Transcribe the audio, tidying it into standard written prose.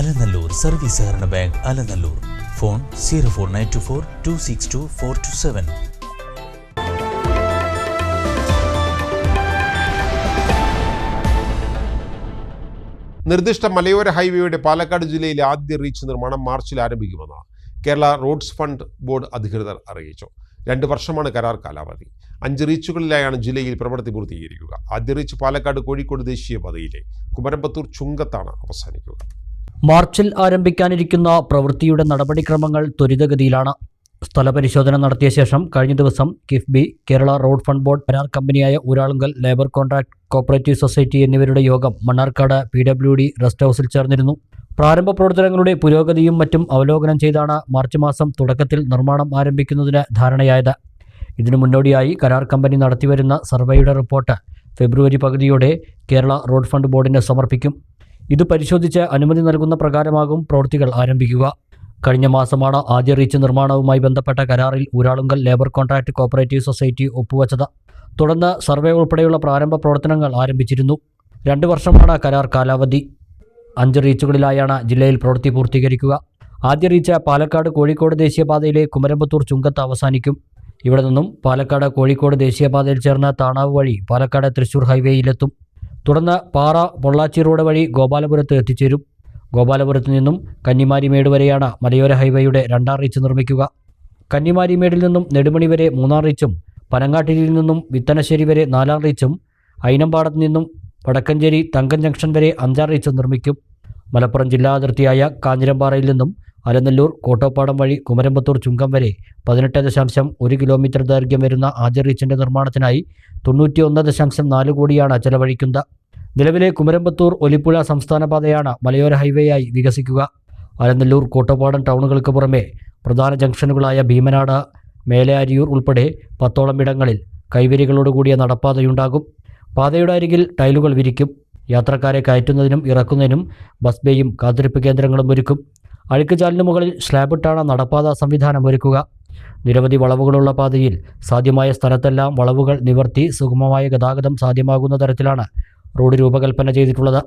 Alanallur service സഹകരണ bank Alanallur. Phone 04924 262 427. നിർദ്ദിഷ്ട മലയോര ഹൈവേയുടെ പാലക്കാട് ജില്ലയിലെ ആദ്യ റീച്ച് നിർമ്മാണം മാർച്ചിൽ ആരംഭിക്കുമെന്ന് കേരള റോഡ്സ് ഫണ്ട് ബോർഡ് അധികൃതർ അറിയിച്ചു. 2 വർഷമാണ് കരാർ കാലാവധി. 5 റീച്ചുകളിലായാണ് ജില്ലയിൽ പ്രവൃത്തി പൂർത്തീകരിക്കുക. ആദ്യ റീച്ച് പാലക്കാട് കോഴിക്കോട് ദേശീയപാതയിലെ കുമരമ്പത്തൂർ ചുങ്കത്താണ് അവസാനിക്കുക. മാർച്ചിൽ ആരംഭിക്കാനിരിക്കുന്ന പ്രവൃത്തിയുടെ നടപടിക്രമങ്ങൾ ത്വരിതഗതിയിലാണ്. സ്ഥലപരിശോധന നടത്തിയ ശേഷം കഴിഞ്ഞ ദിവസം KIIFB, Kerala road fund board, കരാർ കമ്പനിയായ Uralungal labour contract cooperative society എന്നിവരുടെ യോഗം മണ്ണാർക്കാട് PWD റെസ്റ്റ് ഹൗസിൽ ചേർന്നിരുന്നു. പ്രാരംഭ പ്രവർത്തനങ്ങളുടെ പുരോഗതിയും മറ്റും അവലോകനം ചെയ്താണ് മാർച്ച് മാസം തുടക്കത്തിൽ നിർമ്മാണം ആരംഭിക്കുന്നതിന് ധാരണയായത്. ഇതിനു മുന്നോടിയായി കരാർ കമ്പനി നടത്തിവരുന്ന സർവേയുടെ റിപ്പോർട്ട് ഫെബ്രുവരി പകുതിയോടെ കേരള റോഡ് ഫണ്ട് ബോർഡിന് സമർപ്പിക്കും. ഇത് പരിശോധിച്ച് അനുമതി നൽകുന്ന പ്രകാരമാകും പ്രവൃത്തികൾ ആരംഭിക്കുക. കഴിഞ്ഞ മാസമാണ് ആദ്യ റീച്ച് നിർമ്മാണവുമായി ബന്ധപ്പെട്ട കരാറിൽ Uralungal labour contract cooperative society ഒപ്പുവച്ചത്. തുടർന്ന് സർവേ ഉൾപ്പെടെയുള്ള പ്രാരംഭ പ്രവർത്തനങ്ങൾ ആരംഭിച്ചിരുന്നു. 2 വർഷമാണ് കരാർ കാലാവധി. 5 റീച്ചുകളിലായാണ് ജില്ലയിൽ പ്രവൃത്തി പൂർത്തീകരിക്കുക. ആദ്യ റീച്ച് പാലക്കാട് കോഴിക്കോട് ദേശീയപാതയിലെ കുമരമ്പത്തൂർ ചുങ്കത്ത് അവസാനിക്കും. ഇവിടെ നിന്നും പാലക്കാട് കോഴിക്കോട് ദേശീയപാതയിൽ ചേർന്ന താണാവ് വഴി പാലക്കാട് തൃശൂർ ഹൈവേയിലെത്തും. തുടർന്ന് പാറ പൊള്ളാച്ചി റോഡ് വഴി ഗോപാലപുരത്ത് എത്തിച്ചേരും. ഗോപാലപുരത്ത് നിന്നും കന്നിമാരിമേട് വരെയാണ് മലയോര ഹൈവേയുടെ 2ാം റീച്ച് നിർമ്മിക്കുക. കന്നിമാരിമേടിൽ നിന്നും നെടുമണി വരെ 3ാം റീച്ചും, പനങ്ങാട്ടിരിയിൽ നിന്നും വിത്തനശ്ശേരി വരെ 4ാം റീച്ചും, അയിനമ്പാടത്ത് നിന്നും വടക്കഞ്ചേരി തങ്കം ജംഗ്ഷൻ വരെ 5ാം റീച്ചും നിർമ്മിക്കും. മലപ്പുറം ജില്ലാ അതിർത്തിയായ കാഞ്ഞിരമ്പാറയിൽ നിന്നും അലനല്ലൂർ കോട്ടോപ്പാടം വഴി കുമരമ്പത്തൂർ ചുങ്കം വരെ 18.1 കിലോമീറ്റർ ദൈർഘ്യം വരുന്ന ആദ്യ റീച്ചിൻ്റെ നിർമ്മാണത്തിനായി 91.4 കോടിയാണ് ചെലവഴിക്കുന്നത്. നിലവിലെ കുമരമ്പത്തൂർ ഒലിപ്പുഴ സംസ്ഥാന പാതയാണ് മലയോര ഹൈവേയായി വികസിക്കുക. അലനല്ലൂർ കോട്ടോപ്പാടം ടൗണുകൾക്ക് പുറമെ പ്രധാന ജംഗ്ഷനുകളായ ഭീമനാട്, മേലെ അരിയൂർ ഉൾപ്പെടെ 10ഓളം ഇടങ്ങളിൽ കൈവരികളോടുകൂടിയ നടപ്പാതയുണ്ടാകും. പാതയുടെ അരികിൽ ടൈലുകൾ വിരിക്കും. യാത്രക്കാരെ കയറ്റുന്നതിനും ഇറക്കുന്നതിനും ബസ് ബേയും കാത്തിരിപ്പ് കേന്ദ്രങ്ങളും ഒരുക്കും. അഴുക്കുചാലിന് മുകളിൽ സ്ലാബിട്ടാണ് നടപ്പാത സംവിധാനം ഒരുക്കുക. നിരവധി വളവുകളുള്ള പാതയിൽ സാധ്യമായ സ്ഥലത്തെല്ലാം വളവുകൾ നിവർത്തി സുഗമമായ ഗതാഗതം സാധ്യമാകുന്ന തരത്തിലാണ് റോഡ് രൂപകൽപ്പന ചെയ്തിട്ടുള്ളത്.